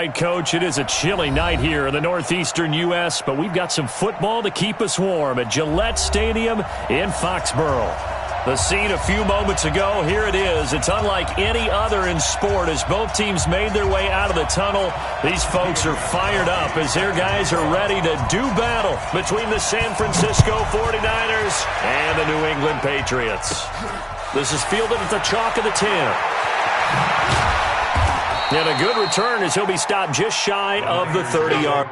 right, Coach. It is a chilly night here in the northeastern U.S., but we've got some football to keep us warm at Gillette Stadium in Foxborough. The scene a few moments ago, here it is. It's unlike any other in sport as both teams made their way out of the tunnel. These folks are fired up as their guys are ready to do battle between the San Francisco 49ers and the New England Patriots. This is fielded at the chalk of the 10. And a good return as he'll be stopped just shy of the 30-yard.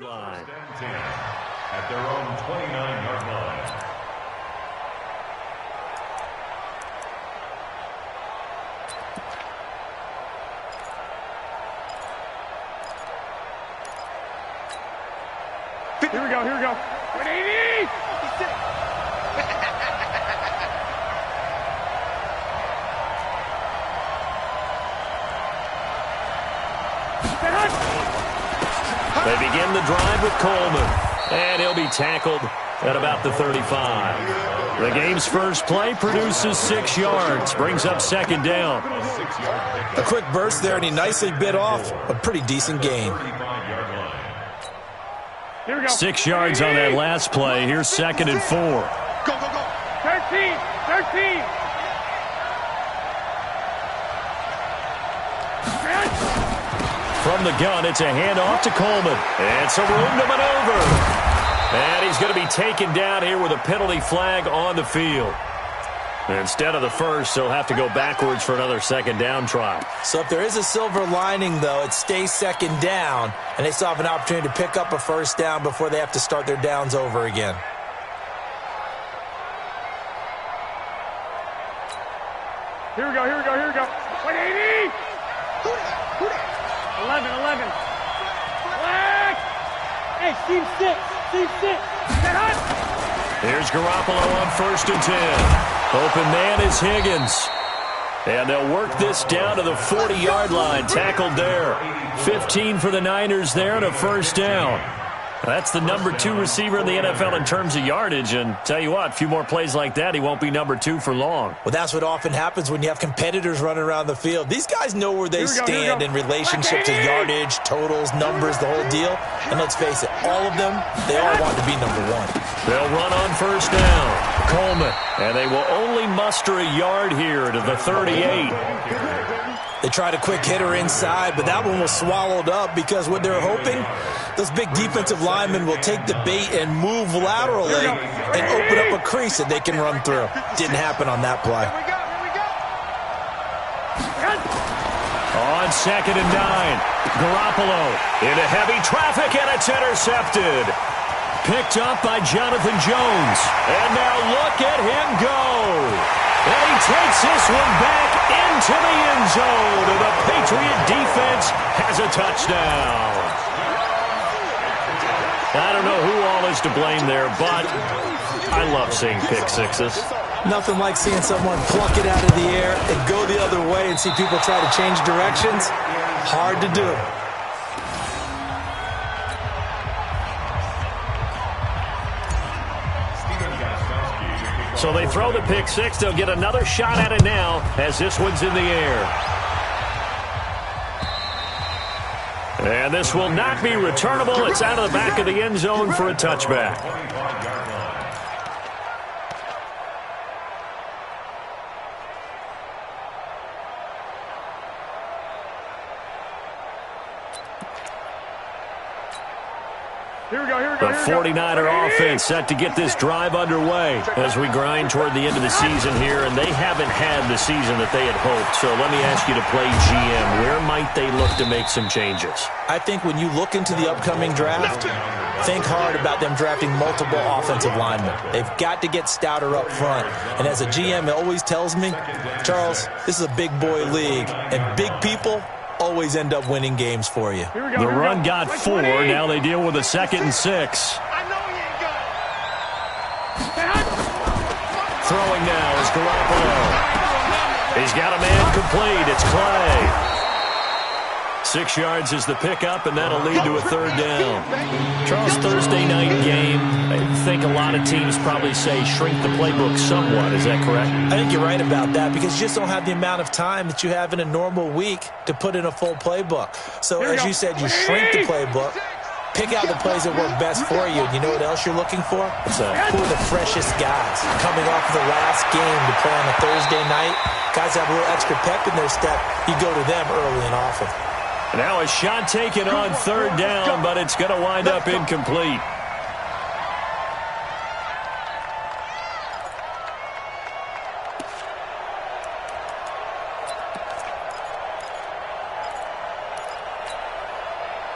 Line. At their own 29-yard line. Here we go, here we go. 180! They begin the drive with Coleman, and he'll be tackled at about the 35. The game's first play produces 6 yards, brings up second down. A quick burst there, and he nicely bit off a pretty decent gain. Here we go. 6 yards on that last play. Here's second and 4. Go, go, go. 13, 13. From the gun, it's a handoff to Coleman. It's a room to maneuver. And he's going to be taken down here with a penalty flag on the field. Instead of the first, he'll have to go backwards for another second down try. So if there is a silver lining, though, it stays second down, and they still have an opportunity to pick up a first down before they have to start their downs over again. Here we go, here we go, here we go. 180! 11, 11. Black! Hey, team 6, team 6. Get hot! Here's Garoppolo on first and 10. Open man is Higgins. And they'll work this down to the 40-yard line. Tackled there. 15 for the Niners there and a first down. That's the number 2 receiver in the NFL in terms of yardage. And tell you what, a few more plays like that, he won't be number 2 for long. Well, that's what often happens when you have competitors running around the field. These guys know where they stand in relationship to yardage, totals, numbers, the whole deal. And let's face it, all of them, they all want to be number 1. They'll run on first down. Coleman. And they will only muster a yard here to the 38. They tried a quick hitter inside, but that one was swallowed up because what they're hoping, those big defensive linemen will take the bait and move laterally and open up a crease that they can run through. Didn't happen on that play. On second and 9, Garoppolo into heavy traffic, and it's intercepted. Picked up by Jonathan Jones. And now look at him go. And he takes this one back into the end zone. And the Patriot defense has a touchdown. I don't know who all is to blame there, but I love seeing pick sixes. Nothing like seeing someone pluck it out of the air and go the other way and see people try to change directions. Hard to do. So they throw the pick six. They'll get another shot at it now as this one's in the air. And this will not be returnable. It's out of the back of the end zone for a touchback. The 49er offense set to get this drive underway as we grind toward the end of the season here, and they haven't had the season that they had hoped. So let me ask you to play GM. Where might they look to make some changes? I think when you look into the upcoming draft, think hard about them drafting multiple offensive linemen. They've got to get stouter up front. And as a GM, it always tells me, Charles, this is a big boy league, and big people always end up winning games for you. The run got 4. Now they deal with a 2nd and 6. Throwing now is Garoppolo. He's got a man complete. It's Clay. 6 yards is the pickup, and that'll lead to a 3rd down. Charles, Thursday night game, I think a lot of teams probably say shrink the playbook somewhat. Is that correct? I think you're right about that because you just don't have the amount of time that you have in a normal week to put in a full playbook. So as you said, you shrink the playbook, pick out the plays that work best for you. And you know what else you're looking for? Who are the freshest guys coming off of the last game to play on a Thursday night? Guys have a little extra pep in their step. You go to them early and often. Now a shot taken on 3rd down, but it's going to wind up incomplete.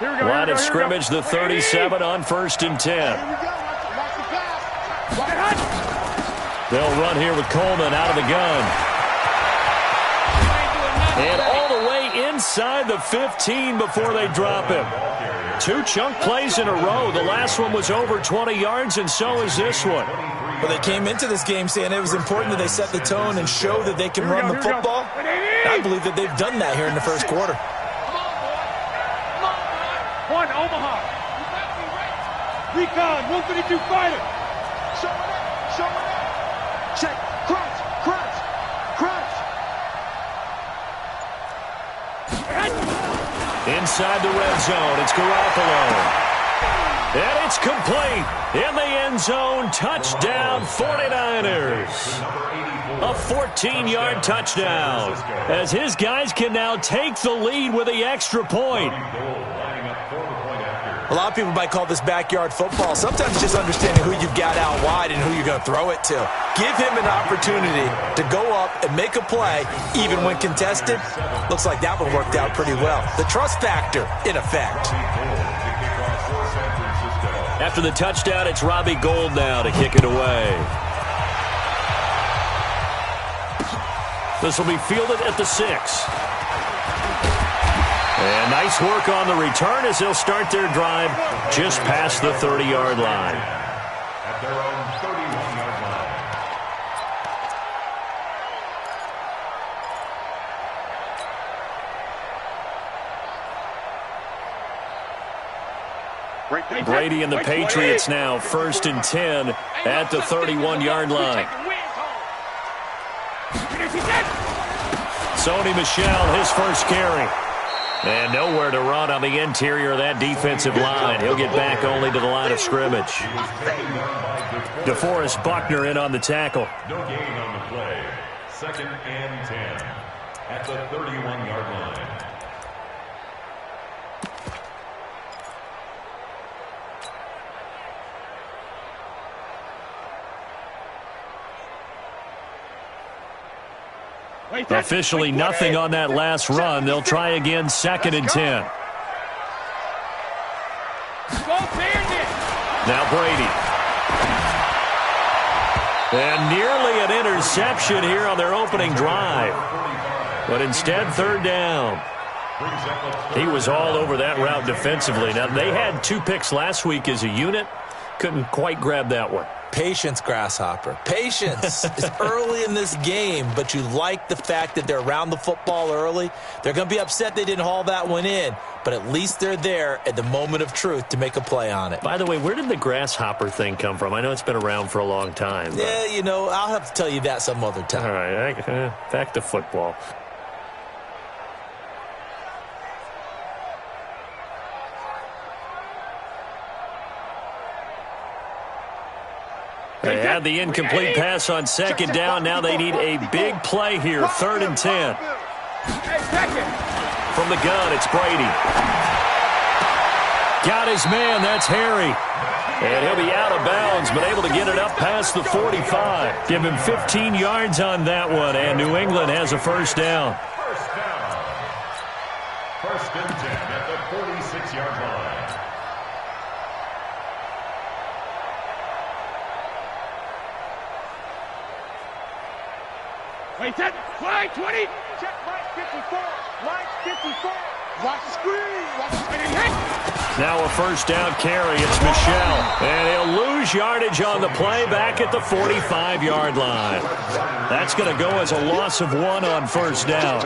Line of scrimmage, the 37 on 1st and 10. They'll run here with Coleman out of the gun. And all the way inside the 15 before they drop him. 2 chunk plays in a row. The last one was over 20 yards, and so is this one. Well, they came into this game saying it was important that they set the tone and show that they can run the football. I believe that they've done that here in the first quarter. One, Omaha. Recon, 152 fighter. Show it up, show it up. Check, crunch, crunch, crunch. Inside the red zone, it's Garoppolo. And it's complete. In the end zone, touchdown 49ers. A 14-yard touchdown. As his guys can now take the lead with the extra point. A lot of people might call this backyard football. Sometimes just understanding who you've got out wide and who you're going to throw it to. Give him an opportunity to go up and make a play, even when contested. Looks like that one worked out pretty well. The trust factor, in effect. After the touchdown, it's Robbie Gould now to kick it away. This will be fielded at the 6. And nice work on the return as they'll start their drive just past the 30-yard line. At their own 31-yard line. Brady and the Patriots now 1st and 10 at the 31-yard line. Sony Michel, his first carry. And nowhere to run on the interior of that defensive line. He'll get back only to the line of scrimmage. DeForest Buckner in on the tackle. No gain on the play. 2nd and 10 at the 31-yard line. Officially nothing on that last run. They'll try again 2nd and 10. Now Brady. And nearly an interception here on their opening drive. But instead, 3rd down. He was all over that route defensively. Now, they had 2 picks last week as a unit. Couldn't quite grab that one. Patience, Grasshopper. Patience. It's early in this game, but you like the fact that they're around the football early. They're going to be upset they didn't haul that one in, but at least they're there at the moment of truth to make a play on it. By the way, where did the grasshopper thing come from? I know it's been around for a long time. But... yeah, you know, I'll have to tell you that some other time. All right, back to football. They had the incomplete pass on 2nd down. Now they need a big play here. 3rd and 10. From the gun, it's Brady. Got his man. That's Harry. And he'll be out of bounds, but able to get it up past the 45. Give him 15 yards on that one, and New England has a first down. First and 10 at the 46-yard line. Wait, set, fly, 20. Check, right, 54. Right, 54. Watch the screen. Watch the screen. Now a first down carry. It's Michel. And he'll lose yardage on the play back at the 45-yard line. That's going to go as a loss of 1 on first down.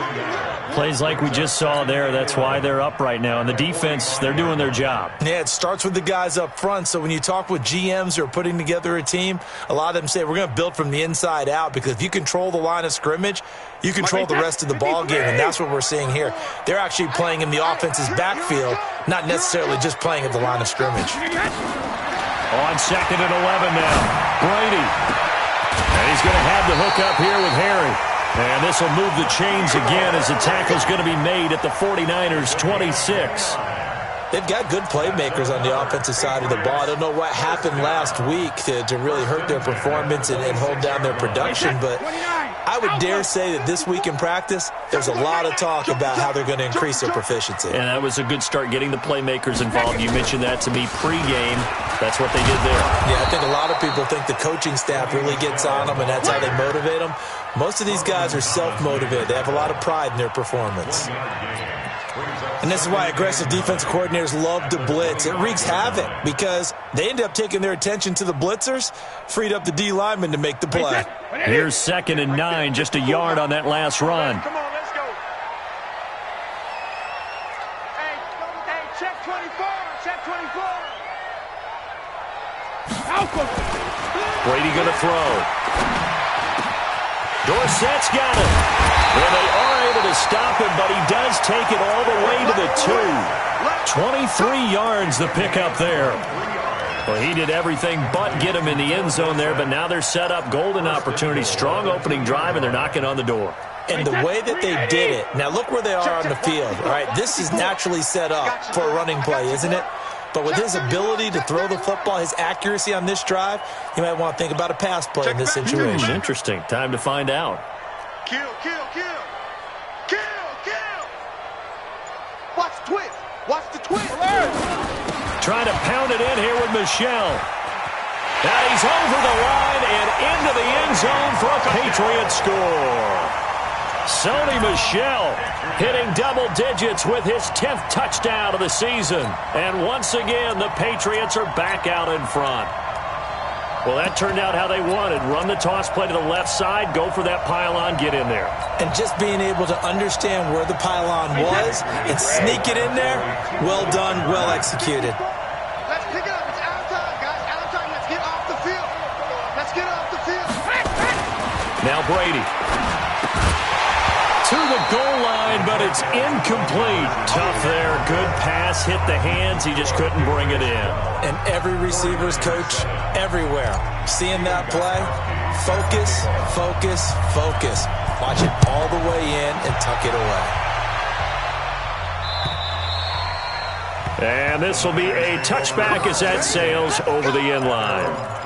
Plays like we just saw there. That's why they're up right now. And the defense, they're doing their job. Yeah, it starts with the guys up front. So when you talk with GMs who are putting together a team, a lot of them say we're going to build from the inside out, because if you control the line of scrimmage, you control the rest of the ball game, and that's what we're seeing here. They're actually playing in the offense's backfield, not necessarily just playing at the line of scrimmage. On second and 11 now, Brady. And he's going to have the hook up here with Harry. And this will move the chains again as the tackle's going to be made at the 49ers' 26. They've got good playmakers on the offensive side of the ball. I don't know what happened last week to really hurt their performance and hold down their production, but I would dare say that this week in practice, there's a lot of talk about how they're going to increase their proficiency. And that was a good start, getting the playmakers involved. You mentioned that to me pregame. That's what they did there. Yeah, I think a lot of people think the coaching staff really gets on them, and that's how they motivate them. Most of these guys are self-motivated. They have a lot of pride in their performance. And this is why aggressive defensive coordinators love to blitz. It wreaks havoc because they end up taking their attention to the blitzers, freed up the D lineman to make the play. Here's second and 9, just a yard on that last run. Come on, let's go. Hey, check 24. Check 24. Brady going to throw. Dorsett's got it. And they are able to stop him, but he does take it all the way to the 2. 23 yards the pickup there. Well, he did everything but get him in the end zone there, but now they're set up. Golden opportunity, strong opening drive, and they're knocking on the door. And the way that they did it, now look where they are on the field. All right, this is naturally set up for a running play, isn't it? But with his ability to throw the football, his accuracy on this drive, you might want to think about a pass play in this situation. Interesting. Time to find out. Kill. Watch the twist. Watch the twist. Trying to pound it in here with Michel. Now he's over the line and into the end zone for a Patriot score. Sony Michel hitting double digits with his 10th touchdown of the season. And once again, the Patriots are back out in front. Well, that turned out how they wanted. Run the toss play to the left side, go for that pylon, get in there. And just being able to understand where the pylon was and sneak it in there, well done, well executed. Let's pick it up. It's out of time, guys. Out of time. Let's get off the field. Let's get off the field. Now Brady. To the goal line, but it's incomplete. Tough there. Good pass. Hit the hands. He just couldn't bring it in. And every receiver's coach everywhere. Seeing that play, focus. Watch it all the way in and tuck it away. And this will be a touchback as that sails over the end line.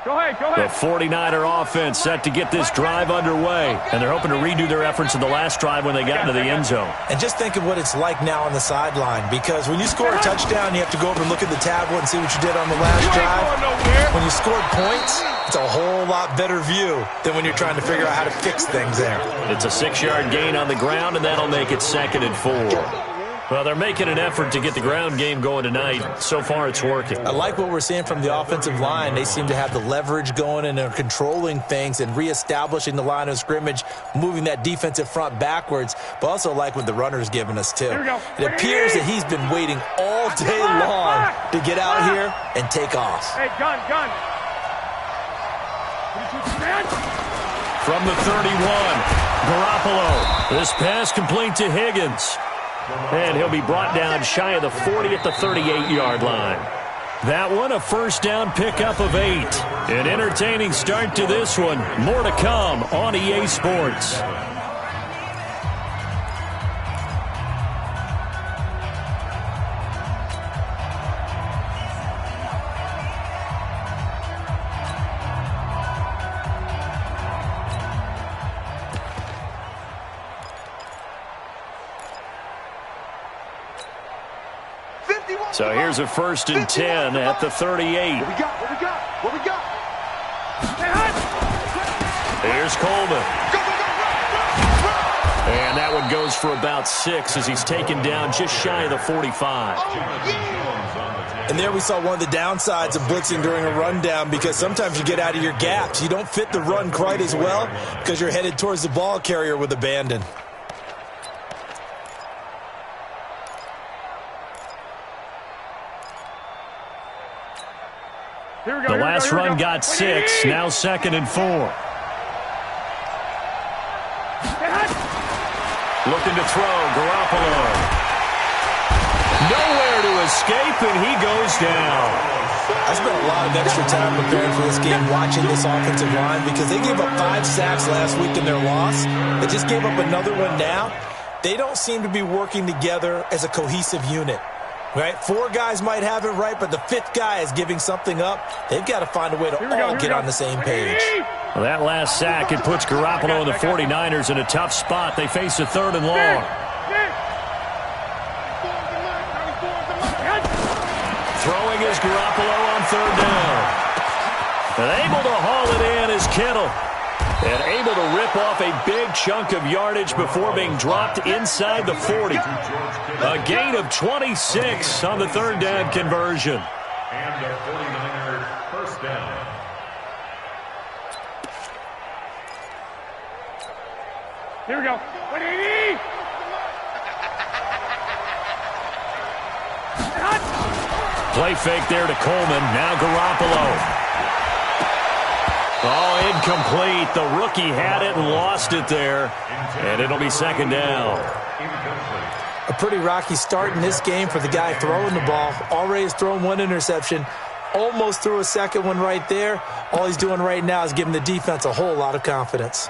Go ahead. The 49er offense set to get this drive underway. And they're hoping to redo their efforts in the last drive when they got into the end zone. And just think of what it's like now on the sideline, because when you score a touchdown, you have to go over and look at the tablet and see what you did on the last drive. When you scored points, it's a whole lot better view than when you're trying to figure out how to fix things there. It's a 6-yard gain on the ground, and that'll make it 2nd and 4. Well, they're making an effort to get the ground game going tonight. So far, it's working. I like what we're seeing from the offensive line. They seem to have the leverage going, and they're controlling things and reestablishing the line of scrimmage, moving that defensive front backwards, but also like what the runner's giving us, too. It appears that he's been waiting all day long to get out here and take off. Hey, gun. From the 31, Garoppolo. This pass complete to Higgins. And he'll be brought down shy of the 40 at the 38-yard line. That one, a first down pickup of 8. An entertaining start to this one. More to come on EA Sports. So here's a 1st and 10 at the 38. What we got? What we got? What we got? Here's Coleman. And that one goes for about 6 as he's taken down just shy of the 45. And there we saw one of the downsides of blitzing during a rundown, because sometimes you get out of your gaps. You don't fit the run quite as well because you're headed towards the ball carrier with abandon. The last run got 6, now 2nd and 4. Looking to throw, Garoppolo. Nowhere to escape, and he goes down. I spent a lot of extra time preparing for this game, watching this offensive line, because they gave up 5 sacks last week in their loss. They just gave up another one now. They don't seem to be working together as a cohesive unit. Right? 4 guys might have it right, but the 5th guy is giving something up. They've got to find a way to all get on the same page. Well, that last sack, it puts Garoppolo and the 49ers in a tough spot. They face a 3rd and long. Throwing is Garoppolo on 3rd down. And able to haul it in is Kittle. And able to rip off a big chunk of yardage before being dropped inside the 40. A gain of 26 on the 3rd down conversion. And the 49ers first down. Here we go. Play fake there to Coleman. Now Garoppolo. Oh, incomplete. The rookie had it and lost it there. And it'll be 2nd down. A pretty rocky start in this game for the guy throwing the ball. Already has thrown 1 interception. Almost threw a 2nd one right there. All he's doing right now is giving the defense a whole lot of confidence.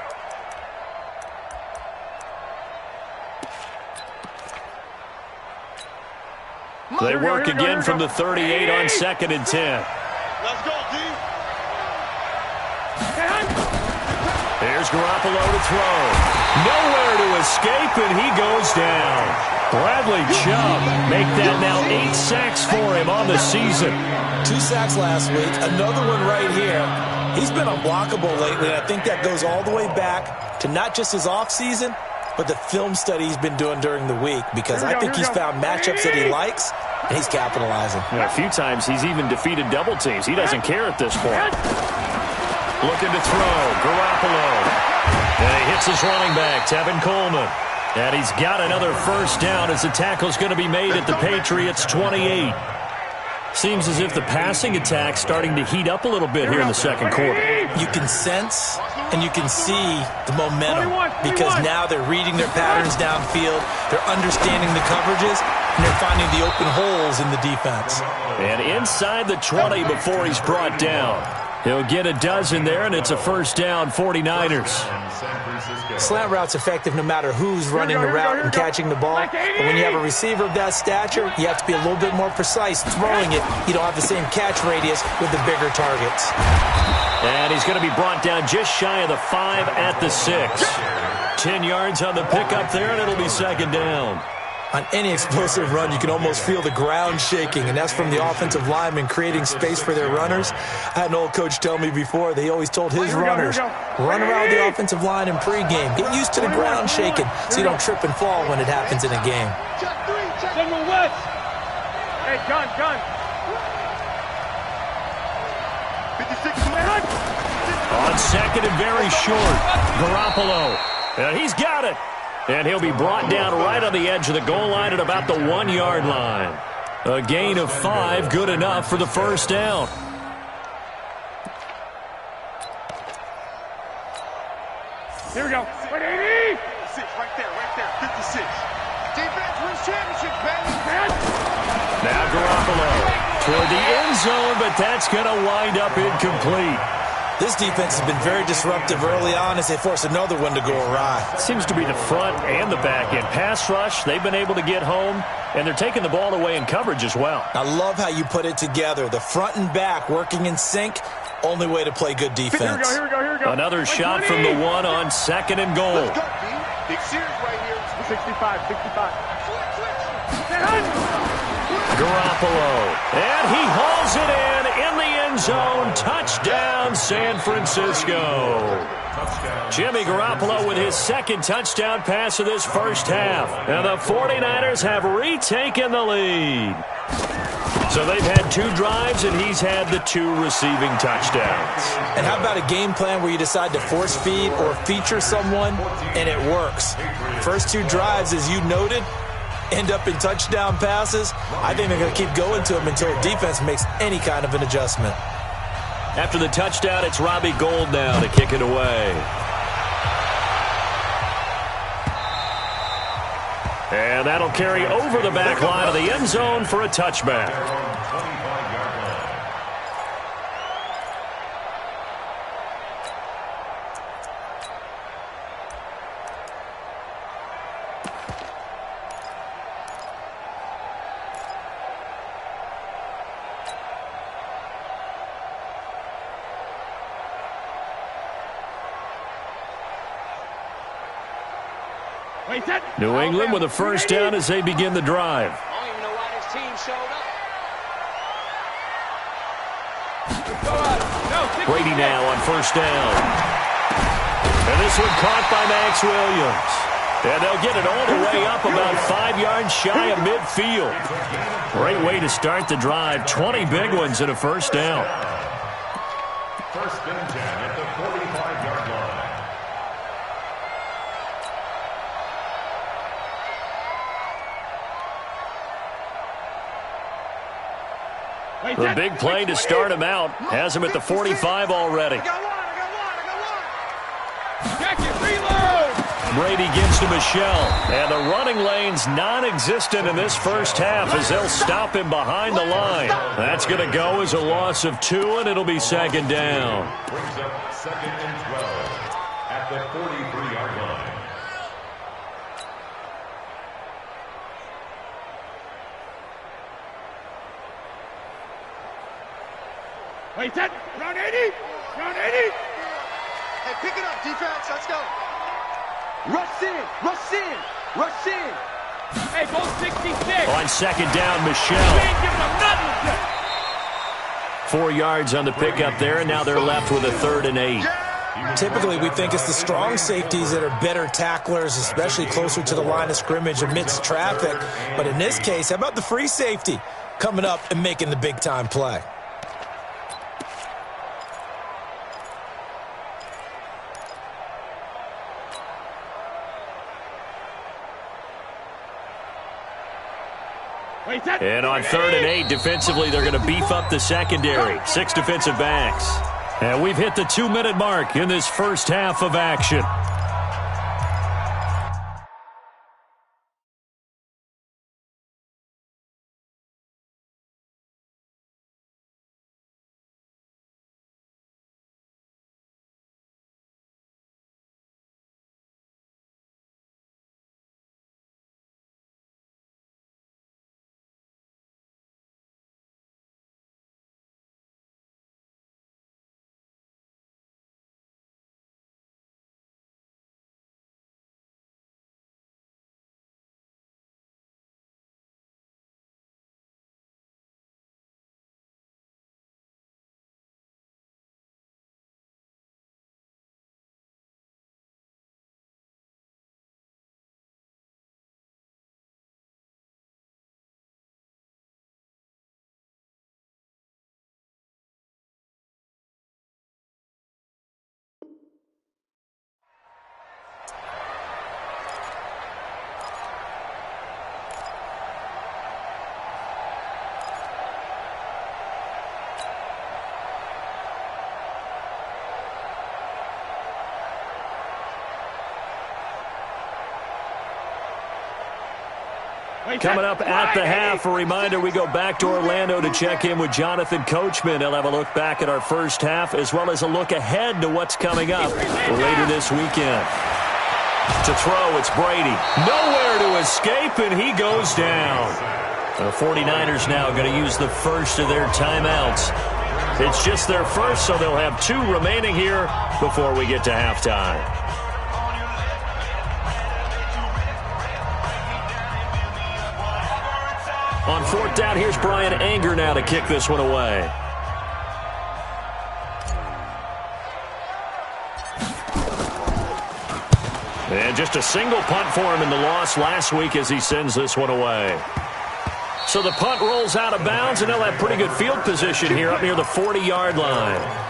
They work again from the 38 on 2nd and 10. Let's go, D. Here's Garoppolo to throw. Nowhere to escape, and he goes down. Bradley Chubb make that now 8 sacks for him on the season. 2 sacks last week, another one right here. He's been unblockable lately, and I think that goes all the way back to not just his offseason, but the film study he's been doing during the week, because I think he's found matchups that he likes, and he's capitalizing. A few times he's even defeated double teams. He doesn't care at this point. Looking to throw, Garoppolo. And he hits his running back, Tevin Coleman. And he's got another first down as the tackle's going to be made at the Patriots' 28. Seems as if the passing attack's starting to heat up a little bit here in the 2nd quarter. You can sense and you can see the momentum, because now they're reading their patterns downfield, they're understanding the coverages, and they're finding the open holes in the defense. And inside the 20 before he's brought down. He'll get a dozen there, and it's a first down, 49ers. Slant route's effective no matter who's running the route and catching the ball. But when you have a receiver of that stature, you have to be a little bit more precise throwing it. You don't have the same catch radius with the bigger targets. And he's going to be brought down just shy of the 5 at the 6. 10 yards on the pickup there, and it'll be 2nd down. On any explosive run, you can almost feel the ground shaking, and that's from the offensive linemen creating space for their runners. I had an old coach tell me before, they always told his runners, run around the offensive line in pregame. Get used to the ground shaking so you don't trip and fall when it happens in a game. Hey, gun. 56. On 2nd and very short, Garoppolo. And he's got it. And he'll be brought down right on the edge of the goal line at about the 1-yard line. A gain of 5, good enough for the first down. Here we go. 180. 6 right there. 56. Defense wins championships, baby. Now Garoppolo. toward the end zone, but that's going to wind up incomplete. This defense has been very disruptive early on as they force another one to go awry. Seems to be the front and the back end. Pass rush, they've been able to get home, and they're taking the ball away in coverage as well. I love how you put it together. The front and back working in sync, only way to play good defense. Here we go. Another shot from the one on 2nd and goal. Let's go, B. Big series right here. 65. Garoppolo, and he hauls it in the end zone. Touchdown, San Francisco. Jimmy Garoppolo with his 2nd touchdown pass of this first half. And the 49ers have retaken the lead. So they've had 2 drives, and he's had the 2 receiving touchdowns. And how about a game plan where you decide to force feed or feature someone, and it works? First 2 drives, as you noted, end up in touchdown passes. I think they're going to keep going to them until defense makes any kind of an adjustment. After the touchdown, it's Robbie Gould now to kick it away. And that'll carry over the back line of the end zone for a touchback. New England with a first down as they begin the drive. I don't even know why this team showed up. Brady now on first down. And this one caught by Max Williams. And they'll get it all the way up about 5 yards shy of midfield. Great way to start the drive. 20 big ones and a first down. First and 10 at the 45-yard line. The big play to start him out has him at the 45 already. I got one. Brady gives to Michelle. And the running lane's non-existent in this first half as they'll stop him behind the line. That's going to go as a loss of 2, and it'll be 2nd down. Brings up 2nd and 12 at the 43-yard line. Wait, that round 80. Hey, pick it up, defense. Let's go. Rush in. Hey, go 66. On 2nd down, Michelle. 4 yards on the pickup there, and now they're left with a 3rd and 8. Typically, we think it's the strong safeties that are better tacklers, especially closer to the line of scrimmage amidst traffic. But in this case, how about the free safety coming up and making the big-time play? And on 3rd and 8, defensively, they're going to beef up the secondary. 6 defensive backs. And we've hit the 2-minute mark in this first half of action. Coming up at the half, a reminder we go back to Orlando to check in with Jonathan Coachman. He'll have a look back at our first half as well as a look ahead to what's coming up later this weekend. To throw, it's Brady. Nowhere to escape, and he goes down. The 49ers now going to use the first of their timeouts. It's just their first, so they'll have 2 remaining here before we get to halftime. On 4th down, here's Brian Anger now to kick this one away. And just a single punt for him in the loss last week as he sends this one away. So the punt rolls out of bounds, and they'll have pretty good field position here up near the 40-yard line.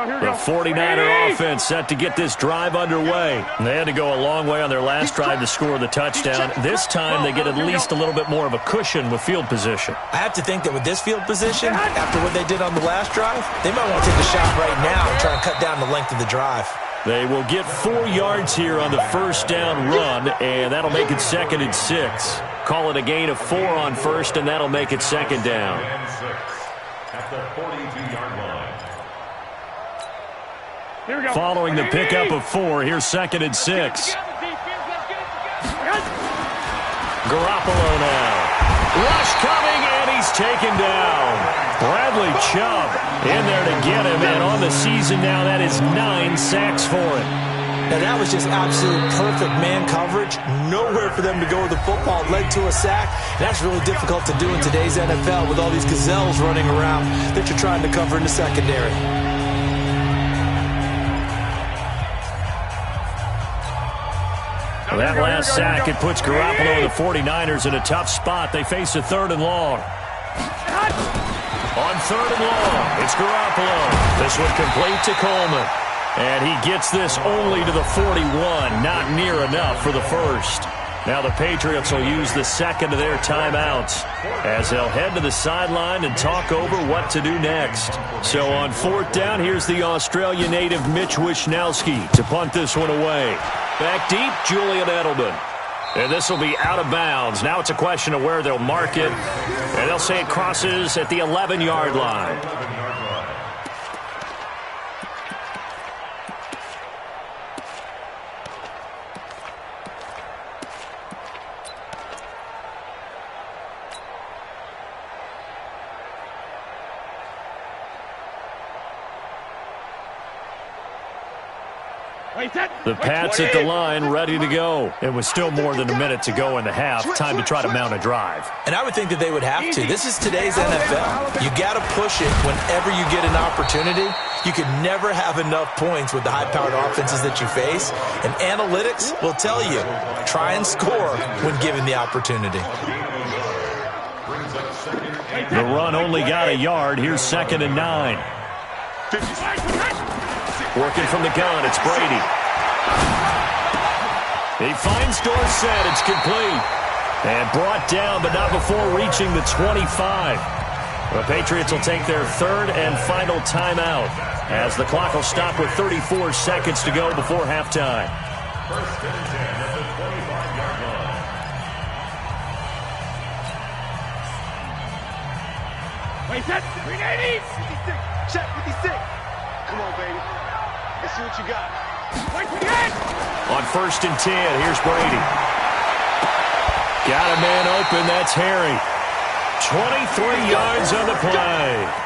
The 49er offense set to get this drive underway. They had to go a long way on their last drive to score the touchdown. This time they get at least a little bit more of a cushion with field position. I have to think that with this field position, after what they did on the last drive, they might want to take a shot right now and try and cut down the length of the drive. They will get 4 yards here on the first down run, and that'll make it 2nd and 6. Call it a gain of 4 on first, and that'll make it 2nd down. At the 42-yard line. Following the pickup of 4, here's 2nd and 6. Garoppolo now. Rush coming, and he's taken down. Bradley Chubb in there to get him, and on the season now, that is 9 sacks for him. Now, that was just absolute perfect man coverage. Nowhere for them to go with the football. Led to a sack. That's really difficult to do in today's NFL with all these gazelles running around that you're trying to cover in the secondary. Well, that last sack, it puts Garoppolo and the 49ers in a tough spot. They face a 3rd and long. On 3rd and long, it's Garoppolo. This one complete to Coleman. And he gets this only to the 41, not near enough for the first. Now the Patriots will use the 2nd of their timeouts as they'll head to the sideline and talk over what to do next. So on 4th down, here's the Australia native Mitch Wishnowsky to punt this one away. Back deep, Julian Edelman. And this will be out of bounds. Now it's a question of where they'll mark it. And they'll say it crosses at the 11-yard line. The Pats at the line, ready to go. It was still more than a minute to go in the half. Time to try to mount a drive. And I would think that they would have to. This is today's NFL. You got to push it whenever you get an opportunity. You can never have enough points with the high-powered offenses that you face. And analytics will tell you, try and score when given the opportunity. The run only got a yard. Here's 2nd and 9. Working from the gun, it's Brady. He finds Dorsett. It's complete. And brought down, but not before reaching the 25. The Patriots will take their 3rd and final timeout as the clock will stop with 34 seconds to go before halftime. 1st and 10 at the 25-yard line. Wait, set. 380. 56. Check 56. Come on, baby. Let's see what you got. On 1st and 10, here's Brady. Got a man open, that's Harry. 23 yards on the play.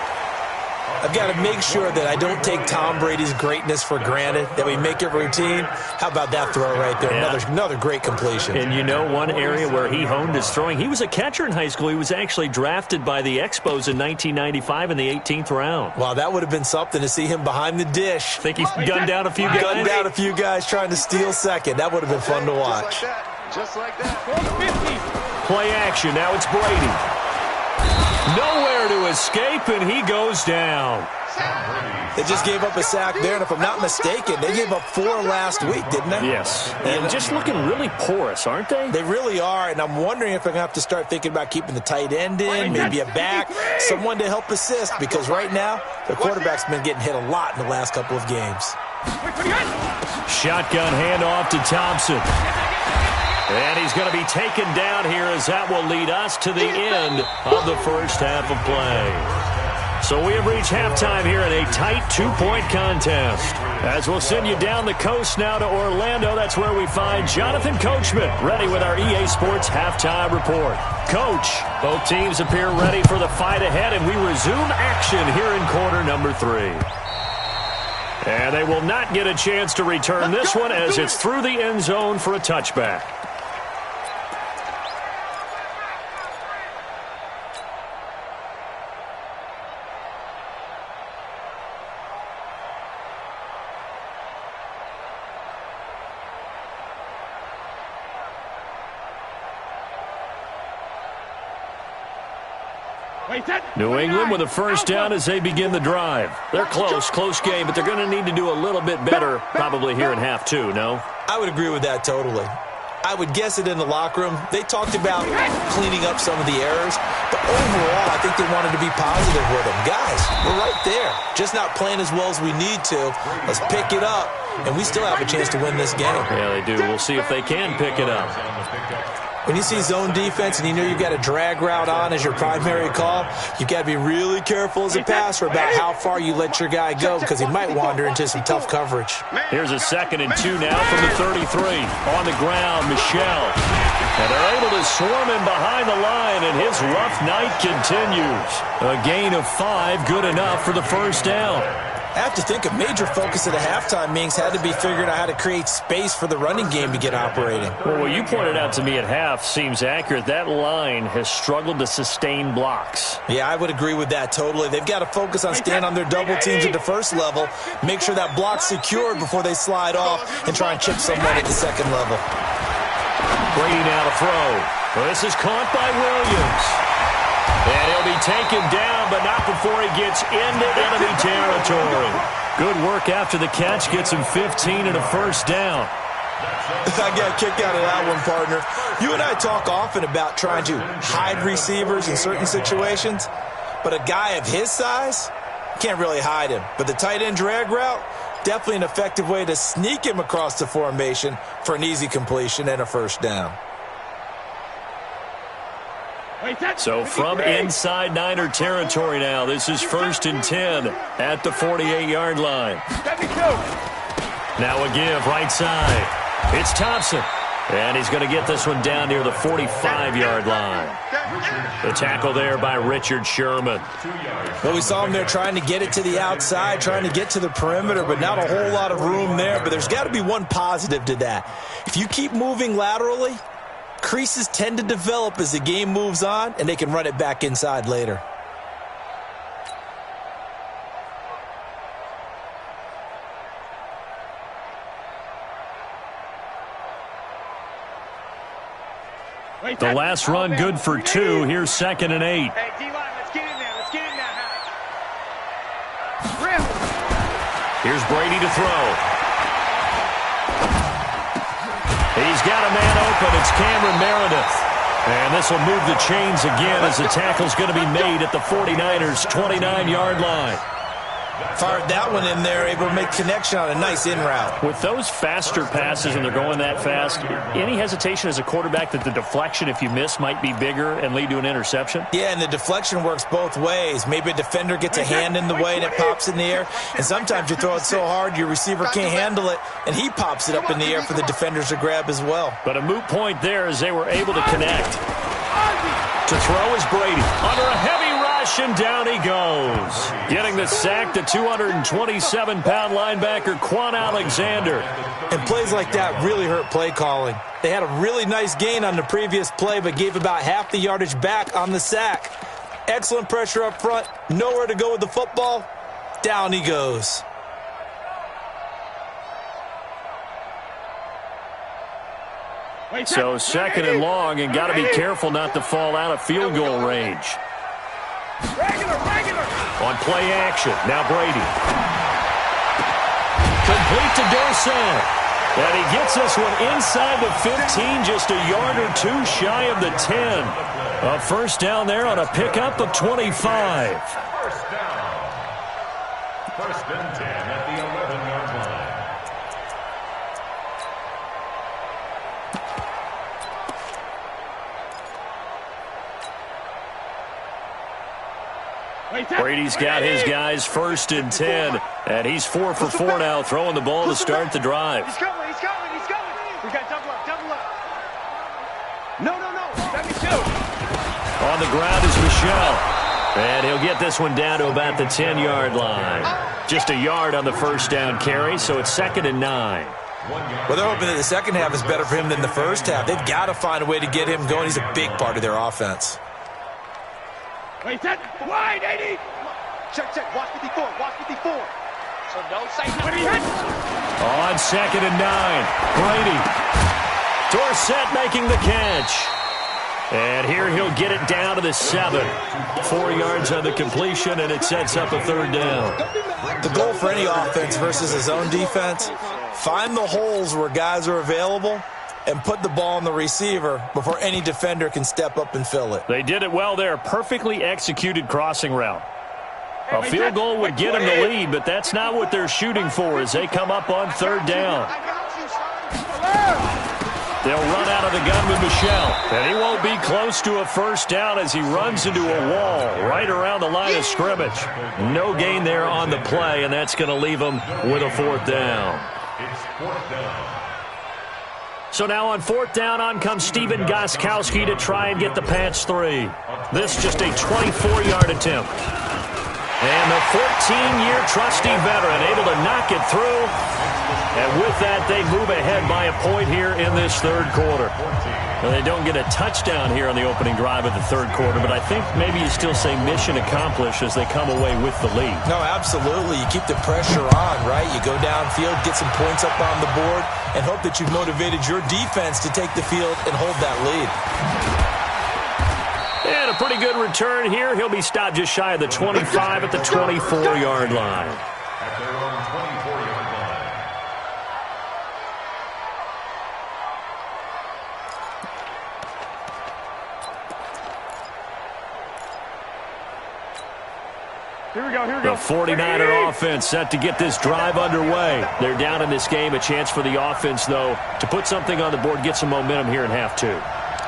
I've got to make sure that I don't take Tom Brady's greatness for granted, that we make it routine. How about that throw right there? Yeah. Another great completion. And you know one area where he honed his throwing? He was a catcher in high school. He was actually drafted by the Expos in 1995 in the 18th round. Wow, that would have been something to see him behind the dish. Think he's gunned down a few guys? Gunned down a few guys trying to steal second. That would have been fun to watch. Just like that. 50. Play action. Now it's Brady. Nowhere to escape, and he goes down. They just gave up a sack there, and if I'm not mistaken, they gave up 4 last week, didn't they? Yes, and just looking really porous, aren't they? They really are, and I'm wondering if they're going to have to start thinking about keeping the tight end in, maybe a back, someone to help assist, because right now, their quarterback's been getting hit a lot in the last couple of games. Shotgun handoff to Thompson. And he's going to be taken down here as that will lead us to the end of the first half of play. So we have reached halftime here in a tight 2-point contest. As we'll send you down the coast now to Orlando, that's where we find Jonathan Coachman ready with our EA Sports Halftime Report. Coach, both teams appear ready for the fight ahead, and we resume action here in quarter number 3. And they will not get a chance to return this one as it's through the end zone for a touchback. New England with a first down as they begin the drive. They're close game, but they're going to need to do a little bit better probably here in half 2, no? I would agree with that totally. I would guess it in the locker room. They talked about cleaning up some of the errors, but overall, I think they wanted to be positive with them. Guys, we're right there. Just not playing as well as we need to. Let's pick it up, and we still have a chance to win this game. Yeah, they do. We'll see if they can pick it up. When you see zone defense and you know you've got a drag route on as your primary call, you've got to be really careful as a passer about how far you let your guy go because he might wander into some tough coverage. Here's a 2nd and 2 now from the 33. On the ground, Michel. And they're able to swarm him behind the line, and his rough night continues. A gain of 5, good enough for the first down. I have to think a major focus of the halftime meetings had to be figuring out how to create space for the running game to get operating. Well, what you pointed out to me at half seems accurate. That line has struggled to sustain blocks. Yeah, I would agree with that totally. They've got to focus on staying on their double teams at the first level, make sure that block's secured before they slide off and try and chip someone at the second level. Brady now to throw. Well, this is caught by Williams. And he'll be taken down, but not before he gets into enemy territory. Good work after the catch. Gets him 15 and a first down. I got kicked out of that one, partner. You and I talk often about trying to hide receivers in certain situations, but a guy of his size can't really hide him. But the tight end drag route, definitely an effective way to sneak him across the formation for an easy completion and a first down. So from inside Niner territory now, this is 1st and 10 at the 48-yard line. Now a give right side. It's Thompson. And he's going to get this one down near the 45-yard line. The tackle there by Richard Sherman. Well, we saw him there trying to get it to the outside, trying to get to the perimeter, but not a whole lot of room there. But there's got to be one positive to that. If you keep moving laterally, creases tend to develop as the game moves on, and they can run it back inside later. The last run good for 2. Here's 2nd and 8. Hey, D-line, let's get in there. Let's get in there. Here's Brady to throw. He's got a man open. It's Cameron Meredith. And this will move the chains again as the tackle's going to be made at the 49ers' 29-yard line. Fired that one in there, able to make connection on a nice in route. With those faster passes and they're going that fast, any hesitation as a quarterback that the deflection, if you miss, might be bigger and lead to an interception? Yeah, and the deflection works both ways. Maybe a defender gets a hand in the way and it pops in the air, and sometimes you throw it so hard your receiver can't handle it, and he pops it up in the air for the defenders to grab as well. But a moot point there as they were able to connect. To throw is Brady. Under a heavy rush, and down he goes. Getting the sack, the 227-pound linebacker, Quan Alexander. And plays like that really hurt play calling. They had a really nice gain on the previous play, but gave about half the yardage back on the sack. Excellent pressure up front. Nowhere to go with the football. Down he goes. So 2nd and long, and got to be careful not to fall out of field goal range. On play action, now Brady. Complete to Dorsett. And he gets this one inside the 15, just a yard or two shy of the 10. A first down there on a pickup of 25. First down. First and 10 at the 11-yard line. Brady's got his guys first and 10, and he's 4 for 4 now, throwing the ball to start the drive. He's coming. We got double up. No. Let me shoot. On the ground is Michel, and he'll get this one down to about the 10-yard line. Just a yard on the first down carry, so it's 2nd and 9. Well, they're hoping that the second half is better for him than the first half. They've got to find a way to get him going. He's a big part of their offense. Wait, that wide, 80. Check. Watch 54. So no safety. On 2nd and 9, Brady. Dorsett making the catch. And here he'll get it down to the 7. 4 yards on the completion, and it sets up a 3rd down. The goal for any offense versus his own defense, find the holes where guys are available and put the ball on the receiver before any defender can step up and fill it. They did it well there. Perfectly executed crossing route. A field goal would get them the lead, but that's not what they're shooting for as they come up on 3rd down. They'll run out of the gun with Michel, and he won't be close to a first down as he runs into a wall right around the line of scrimmage. No gain there on the play, and that's going to leave him with a 4th down. It's 4th down. So now on 4th down, on comes Steven Gostkowski to try and get the Pats 3. This just a 24-yard attempt. And the 14-year trusty veteran able to knock it through. And with that, they move ahead by a point here in this 3rd quarter. Now, they don't get a touchdown here on the opening drive of the 3rd quarter, but I think maybe you still say mission accomplished as they come away with the lead. No, absolutely. You keep the pressure on, right? You go downfield, get some points up on the board, and hope that you've motivated your defense to take the field and hold that lead. And a pretty good return here. He'll be stopped just shy of the 25 at the 24-yard line. At their own 24-yard line. Here we go. The 49er offense set to get this drive underway. They're down in this game. A chance for the offense, though, to put something on the board, get some momentum here in half 2.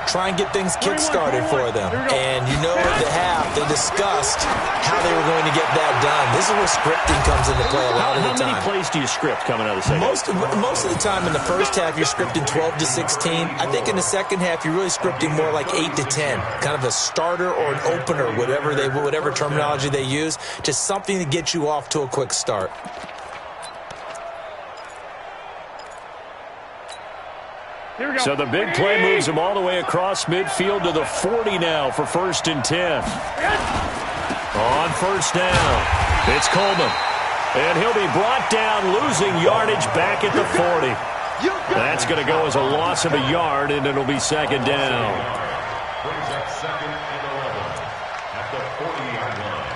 Try and get things kick-started for them. And you know at the half, they discussed how they were going to get that done. This is where scripting comes into play a lot of the time. How many plays do you script coming out of the second half? Most of the time in the first half, you're scripting 12 to 16. I think in the second half, you're really scripting more like 8 to 10. Kind of a starter or an opener, whatever terminology they use. Just something to get you off to a quick start. So the big play moves him all the way across midfield to the 40 now for 1st and 10. On 1st down, it's Coleman. And he'll be brought down, losing yardage back at the 40. That's going to go as a loss of a yard, and it'll be 2nd down. Brings up 2nd and 11 at the 40-yard line.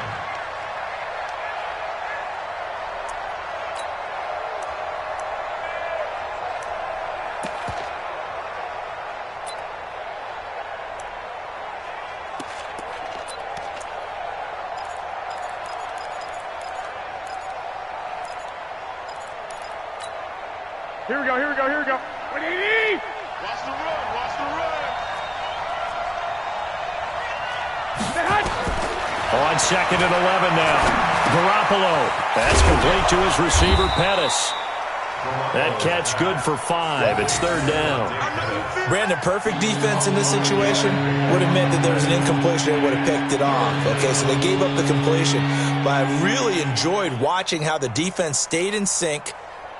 Here we go. 180. Watch the run. On 2nd and 11 now. Garoppolo. That's complete to his receiver, Pettis. That catch good for 5. It's 3rd down. Brandon, perfect defense in this situation would have meant that there was an incompletion and would have picked it off. Okay, so they gave up the completion. But I really enjoyed watching how the defense stayed in sync,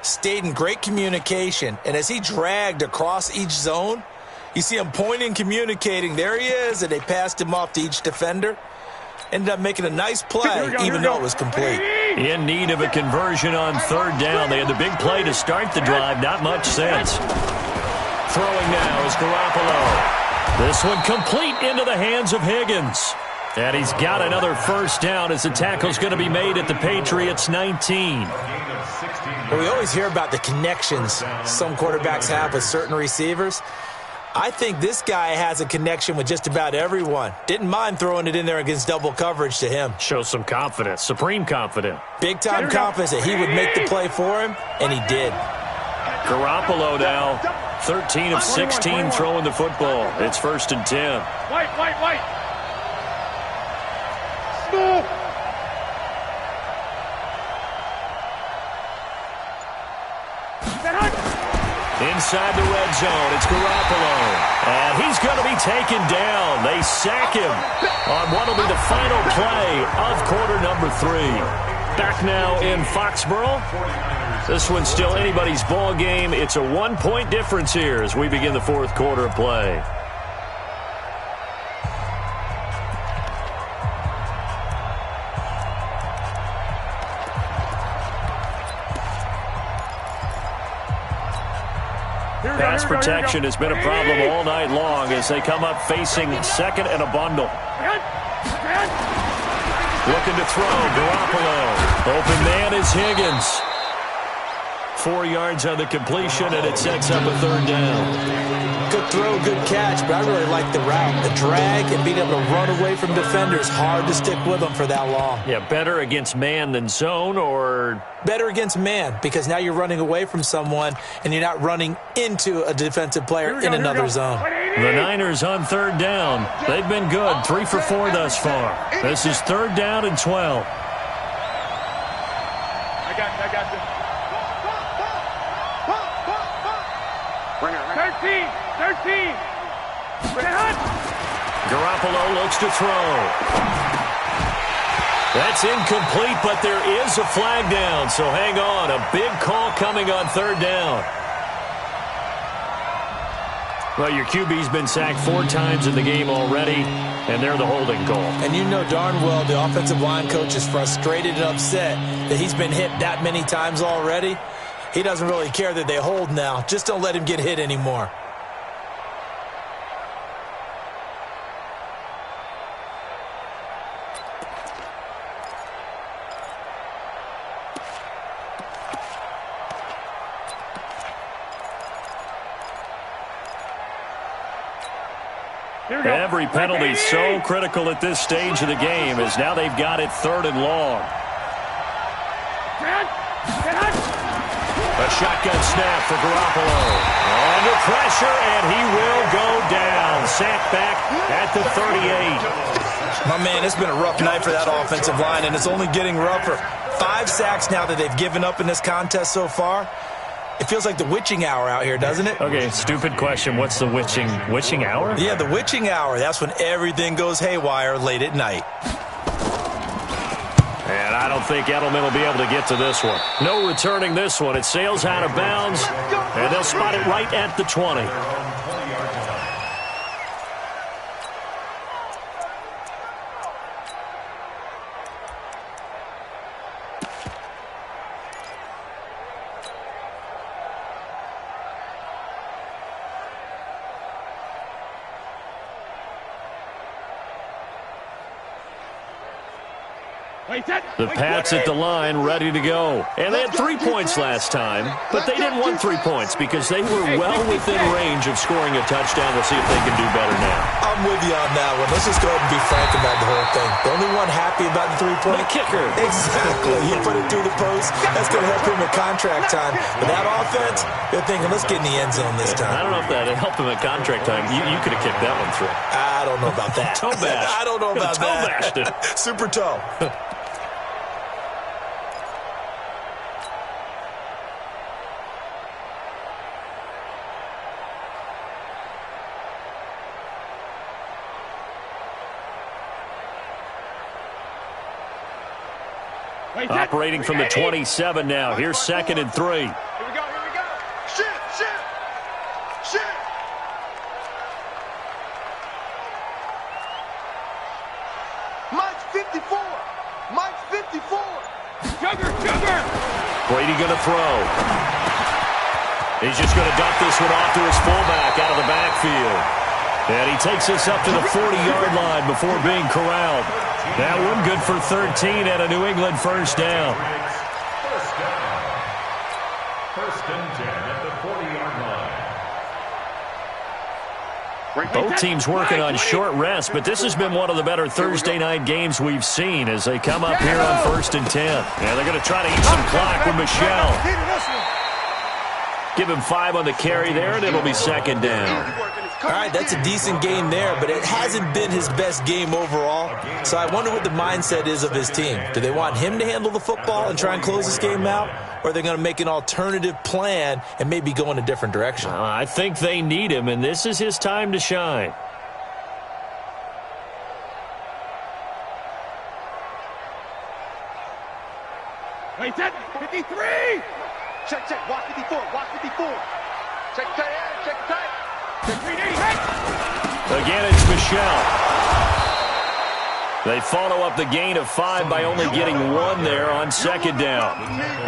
stayed in great communication, and as he dragged across each zone, you see him pointing, communicating. There he is, and they passed him off to each defender. Ended up making a nice play, even though it was complete. In need of a conversion on 3rd down. They had the big play to start the drive. Not much sense. Throwing now is Garoppolo. This one complete into the hands of Higgins. And he's got another first down as the tackle's going to be made at the Patriots' 19. Well, we always hear about the connections some quarterbacks have with certain receivers. I think this guy has a connection with just about everyone. Didn't mind throwing it in there against double coverage to him. Shows some confidence, supreme confidence. Big-time confidence that he would make the play for him, and he did. Garoppolo now, 13 of 16 throwing the football. It's 1st and 10. White. Smooth. Inside the red zone, it's Garoppolo. And he's going to be taken down. They sack him on what will be the final play of quarter number 3. Back now in Foxborough. This one's still anybody's ball game. It's a 1-point difference here as we begin the 4th quarter of play. Pass protection has been a problem all night long as they come up facing 2nd and a bundle. Looking to throw, Garoppolo. Open man is Higgins. 4 yards on the completion, and it sets up a 3rd down. Good throw, good catch, but I really like the route. The drag and being able to run away from defenders, hard to stick with them for that long. Yeah, better against man than zone, or? Better against man, because now you're running away from someone, and you're not running into a defensive player in another zone. The Niners on 3rd down. They've been good, 3 for 4 thus far. This is 3rd down and 12. I got you. 13. Garoppolo looks to throw. That's incomplete, but there is a flag down, so hang on. A big call coming on 3rd down. Well, your QB's been sacked 4 times in the game already, and they're the holding call. And you know darn well the offensive line coach is frustrated and upset that he's been hit that many times already. He doesn't really care that they hold now. Just don't let him get hit anymore. Every penalty so critical at this stage of the game as now they've got it 3rd and long. A shotgun snap for Garoppolo. Under pressure, and he will go down. Sacked back at the 38. My man, it's been a rough night for that offensive line, and it's only getting rougher. 5 sacks now that they've given up in this contest so far. It feels like the witching hour out here, doesn't it? Okay, stupid question. What's the witching hour? Yeah, the witching hour. That's when everything goes haywire late at night. And I don't think Edelman will be able to get to this one. No returning this one. It sails out of bounds, and they'll spot it right at the 20. The Pats at the line, ready to go. And they had 3 points last time, but they didn't want 3 points because they were well within range of scoring a touchdown. We'll see if they can do better now. I'm with you on that one. Let's just go ahead and be frank about the whole thing. The only one happy about the 3-point? The kicker. Exactly. He put it through the post. That's going to help him at contract time. But that offense, they're thinking, let's get in the end zone this time. I don't know if that helped him at contract time. You could have kicked that one through. I don't know about that. Toe bash. I don't know about toe that. Bashed it. Super toe. Operating from the 27 now. Here's 2nd and 3. Here we go. Shit. Mike's 54. Sugar. Brady going to throw. He's just going to dump this one off to his fullback out of the backfield. And he takes us up to the 40-yard line before being corralled. That one good for 13 and a New England first down. First and 10 at the 40-yard line. Both teams working on short rest, but this has been one of the better Thursday night games we've seen as they come up here on 1st and 10. And they're going to try to eat some clock with Michelle. Give him 5 on the carry there, and it'll be second down. All right, that's a decent game there, but it hasn't been his best game overall. So I wonder what the mindset is of his team. Do they want him to handle the football and try and close this game out? Or are they going to make an alternative plan and maybe go in a different direction? I think they need him, and this is his time to shine. Wait, set, 53! Check, check, watch 54, watch 54. Check tight end, check tight. Check 3D, Again, it's Michelle. They follow up the gain of 5 by only getting 1 there on second down.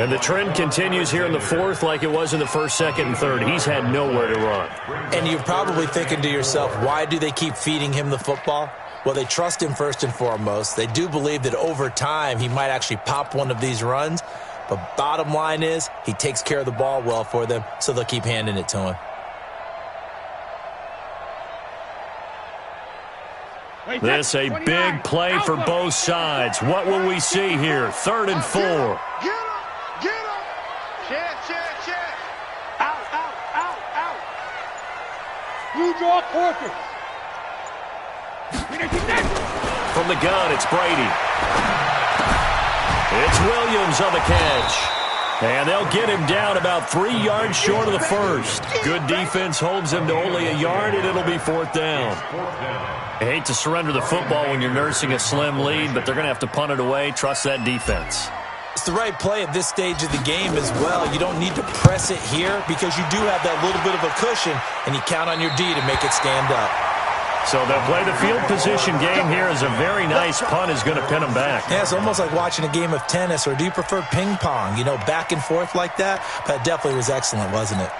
And the trend continues here in the 4th like it was in the 1st, 2nd, and 3rd. He's had nowhere to run. And you're probably thinking to yourself, why do they keep feeding him the football? Well, they trust him first and foremost. They do believe that over time he might actually pop one of these runs. But bottom line is he takes care of the ball well for them, so they'll keep handing it to him. This a big play for both sides. What will we see here? 3rd and 4. Get him! Get him! Check, check, check! Out, out, out, out! You draw corpus! From the gun, it's Brady. It's Williams on the catch. And they'll get him down about 3 yards short of the first. Good defense holds him to only a yard, and it'll be 4th down. I hate to surrender the football when you're nursing a slim lead, but they're going to have to punt it away. Trust that defense. It's the right play at this stage of the game as well. You don't need to press it here because you do have that little bit of a cushion, and you count on your D to make it stand up. So they'll play the field position game here as a very nice punt is going to pin them back. Yeah, it's almost like watching a game of tennis, or do you prefer ping pong? You know, back and forth like that? That definitely was excellent, wasn't it?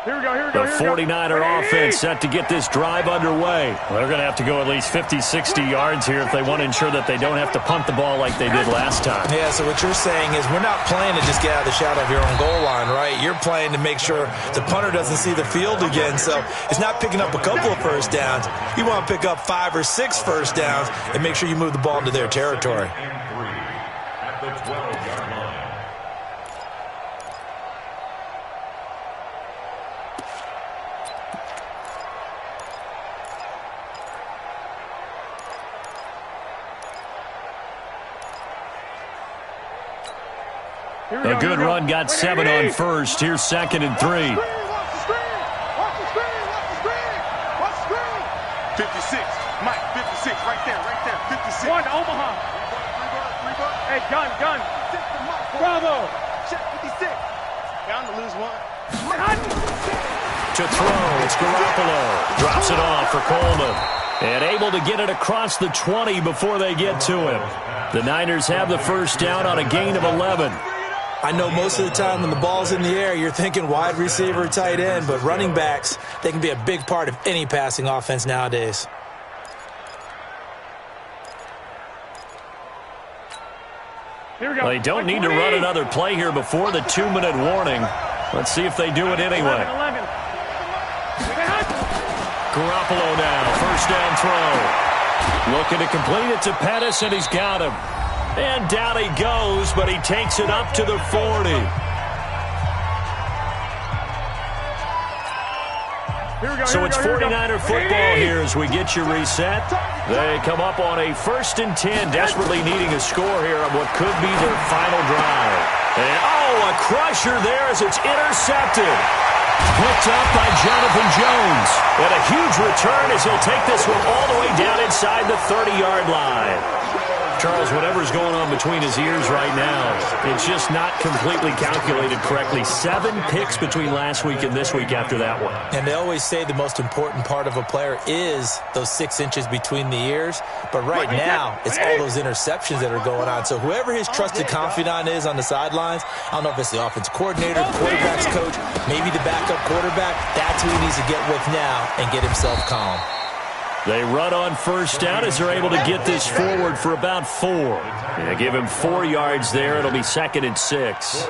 Here we go, here we go, The 49er offense set to get this drive underway. They're going to have to go at least 50, 60 yards here if they want to ensure that they don't have to punt the ball like they did last time. Yeah, so what you're saying is we're not playing to just get out of the shadow of your own goal line, right? You're playing to make sure the punter doesn't see the field again. So it's not picking up a couple of first downs. You want to pick up 5 or 6 first downs and make sure you move the ball into their territory. At the 12-yard line. A good run got 7 on first. Here's 2nd and 3. Watch the screen! Watch the screen! Watch the screen! 56. Mike, 56. Right there, 56. 1, Omaha. Hey, gun. Bravo. Check 56. Down to lose 1. To throw, it's Garoppolo. Drops it off for Coleman. And able to get it across the 20 before they get to him. The Niners have the first down on a gain of 11. I know most of the time when the ball's in the air, you're thinking wide receiver, tight end, but running backs, they can be a big part of any passing offense nowadays. They don't need to run another play here before the 2-minute warning. Let's see if they do it anyway. Garoppolo now, first down throw. Looking to complete it to Pettis, and he's got him. And down he goes, but he takes it up to the 40. So it's 49er football here as we get you reset. They come up on a 1st and 10, desperately needing a score here on what could be their final drive. And, a crusher there as it's intercepted. Picked up by Jonathan Jones. And a huge return as he'll take this one all the way down inside the 30-yard line. Charles, whatever's going on between his ears right now, it's just not completely calculated correctly. 7 picks between last week and this week after that one. And they always say the most important part of a player is those 6 inches between the ears. But right now, it's all those interceptions that are going on. So whoever his trusted confidant is on the sidelines, I don't know if it's the offensive coordinator, the quarterback's coach, maybe the backup quarterback, that's who he needs to get with now and get himself calm. They run on first down as they're able to get this forward for about 4. Yeah, give him 4 yards there. It'll be 2nd and 6.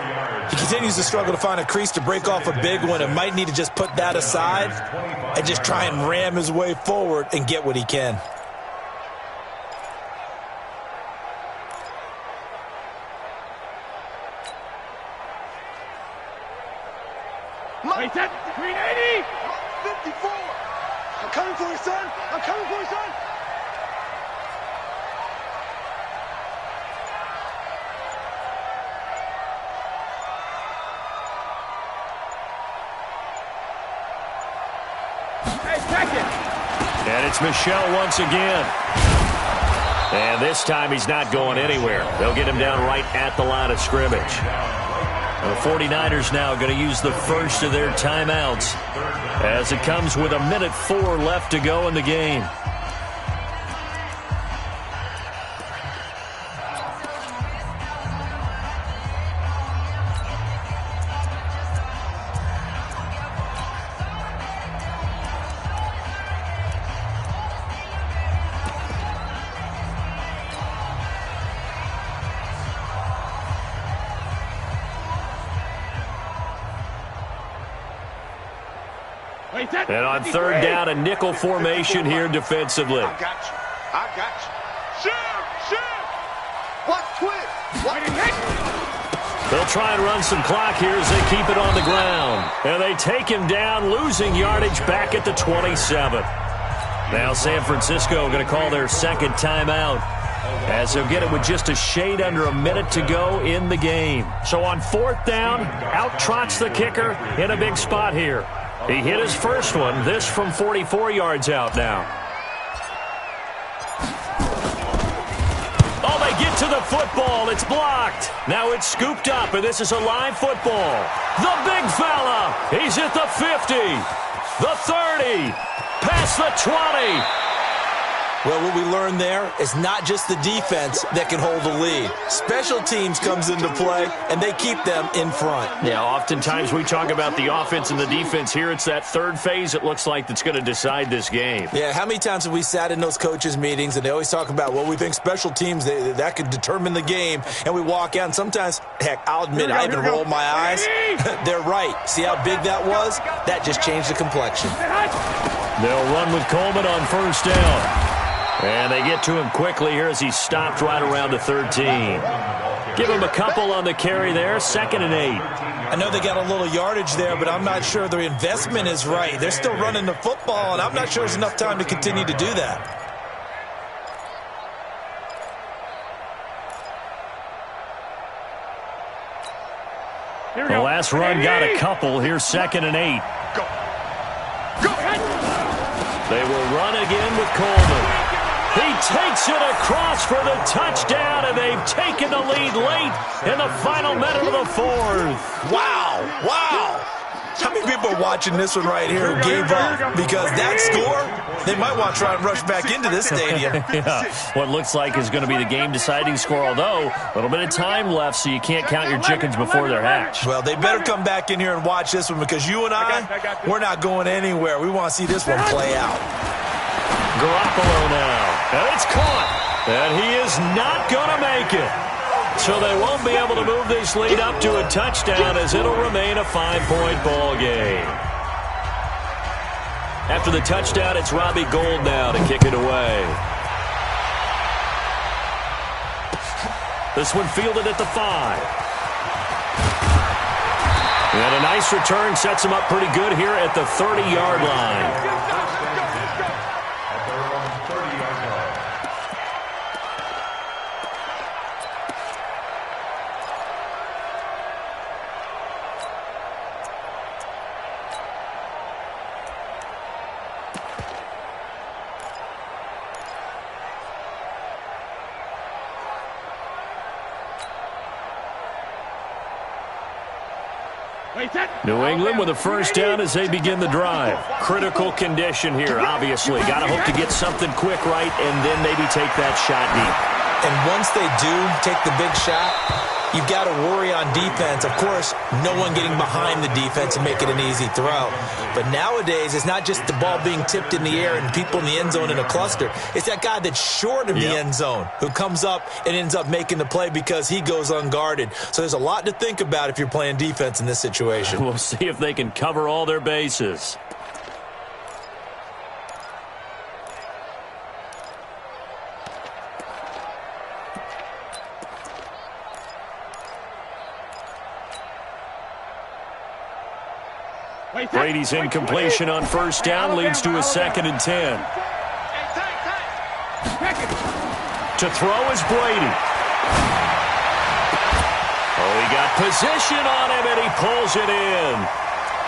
He continues to struggle to find a crease to break off a big one and might need to just put that aside and just try and ram his way forward and get what he can. Wait, that 380! 54! I'm coming for you, son! I'm coming for you, son! Hey, check it! And it's Michel once again. And this time he's not going anywhere. They'll get him down right at the line of scrimmage. The 49ers now going to use the first of their timeouts as it comes with 1:04 left to go in the game. And on 3rd down, a nickel formation here defensively. I got you. I got you. Shoot! What twist? What hit? They'll try and run some clock here as they keep it on the ground. And they take him down, losing yardage back at the 27. Now San Francisco going to call their 2nd timeout as they'll get it with just a shade under a minute to go in the game. So on 4th down, out trots the kicker in a big spot here. He hit his first one, this from 44 yards out now. Oh, they get to the football. It's blocked. Now it's scooped up, and this is a live football. The big fella. He's at the 50, the 30, past the 20. Well, what we learned there is not just the defense that can hold the lead. Special teams comes into play, and they keep them in front. Yeah, oftentimes we talk about the offense and the defense. Here it's that 3rd phase, it looks like, that's going to decide this game. Yeah, how many times have we sat in those coaches' meetings, and they always talk about, well, we think special teams, that could determine the game, and we walk out, and sometimes, heck, I'll admit, I even roll my eyes. They're right. See how big that was? That just changed the complexion. They'll run with Coleman on 1st down. And they get to him quickly here as he's stopped right around the 13. Give him a couple on the carry there, 2nd and 8. I know they got a little yardage there, but I'm not sure their investment is right. They're still running the football, and I'm not sure there's enough time to continue to do that. The last run got a couple. Here's 2nd and 8. Go. They will run again with Coleman. He takes it across for the touchdown, and they've taken the lead late in the final minute of the 4th. Wow. How many people are watching this one right here who gave up? Because that score, they might want to try and rush back into this stadium. Yeah, what looks like is going to be the game-deciding score, although a little bit of time left, so you can't count your chickens before they're hatched. Well, they better come back in here and watch this one, because you and we're not going anywhere. We want to see this one play out. Garoppolo now, and it's caught, and he is not going to make it. So they won't be able to move this lead up to a touchdown, as it'll remain a 5-point ball game. After the touchdown, it's Robbie Gould now to kick it away. This one fielded at the 5. And a nice return sets him up pretty good here at the 30-yard line. New England with a first down as they begin the drive. Critical condition here, obviously. Got to hope to get something quick right and then maybe take that shot deep. And once they do take the big shot, you've got to worry on defense. Of course, no one getting behind the defense and make it an easy throw. But nowadays, it's not just the ball being tipped in the air and people in the end zone in a cluster. It's that guy that's short of the end zone who comes up and ends up making the play because he goes unguarded. So there's a lot to think about if you're playing defense in this situation. We'll see if they can cover all their bases. Brady's incompletion on first down leads to a 2nd and 10. To throw is Brady. Oh, he got position on him, and he pulls it in.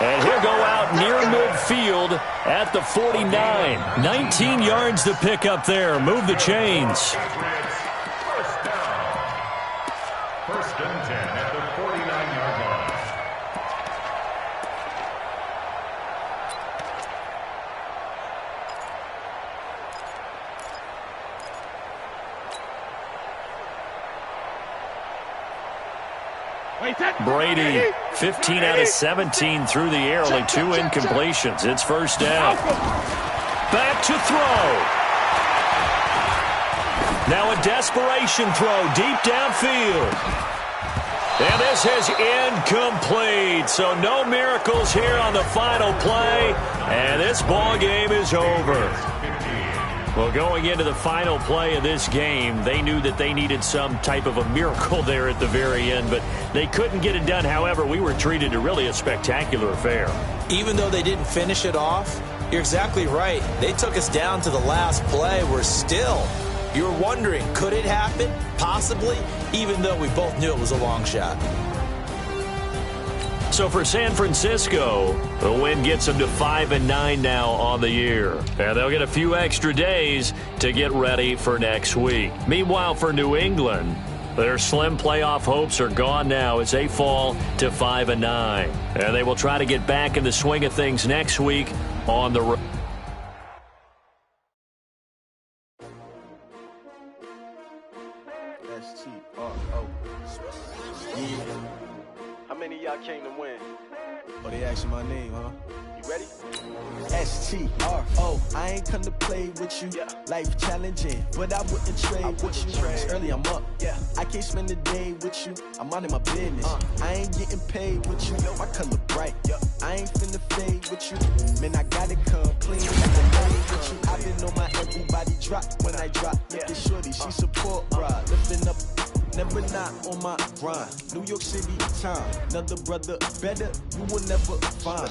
And he'll go out near midfield at the 49. 19 yards to pick up there. Move the chains. First and 10 at the 49-yard line. Brady, 15 out of 17 through the air, only 2 incompletions. It's first down. Back to throw. Now a desperation throw deep downfield. And this is incomplete. So no miracles here on the final play. And this ball game is over. Well, going into the final play of this game, they knew that they needed some type of a miracle there at the very end, but they couldn't get it done. However, we were treated to really a spectacular affair. Even though they didn't finish it off, you're exactly right. They took us down to the last play. We're still, you're wondering, could it happen? Possibly, even though we both knew it was a long shot. So for San Francisco, the win gets them to 5-9 now on the year. And they'll get a few extra days to get ready for next week. Meanwhile, for New England, their slim playoff hopes are gone now as they fall to 5-9. And they will try to get back in the swing of things next week on the road. How many of y'all came to win? Oh, they asking my name, huh? You ready? S-T-R-O. I ain't come to play with you. Yeah. Life challenging, but I wouldn't trade with you. It's early, I'm up. Yeah. I can't spend the day with you. I'm minding my business. I ain't getting paid with you. My color bright. Yeah. I ain't finna fade with you. Man, I gotta come clean like a lady with you. I've been on my everybody drop when I drop. Look at shorty, she support ride. Lifting up. Never not on my grind. New York City time. Another brother better, you will never find.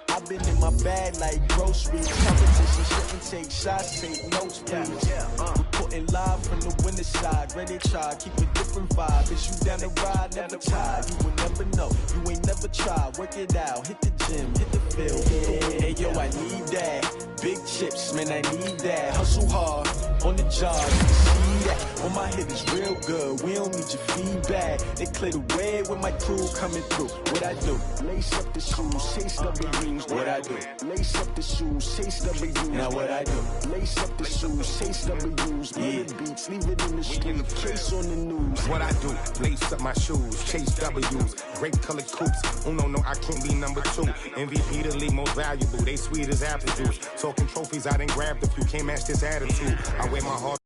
I've been in my bag like groceries. Competition shouldn't take shots, take notes, please. Reporting live from the winter side. Ready to try, keep a different vibe. Is you down the ride, never tired. You will never know, you ain't never tried. Work it out, hit the gym, hit the field. Hey yo, I need that. Big chips, man, I need that. Hustle hard, on the job, you can see that. On my hit is real good, we don't need your feedback. They clear the way with my crew coming through. What I do? Lace up the shoes, chase W's. What I do? Lace up the shoes, chase W's. Now what I do? Lace up the shoes, chase W's. Yeah. Beats, leave it in the street, case on the news. What I do? Lace up my shoes, chase W's. Great colored coops. Oh no, I can't be number 2. MVP the league most valuable. They sweet as apple juice. Talking trophies, I didn't grab the few. Can't match this attitude. I wear my heart.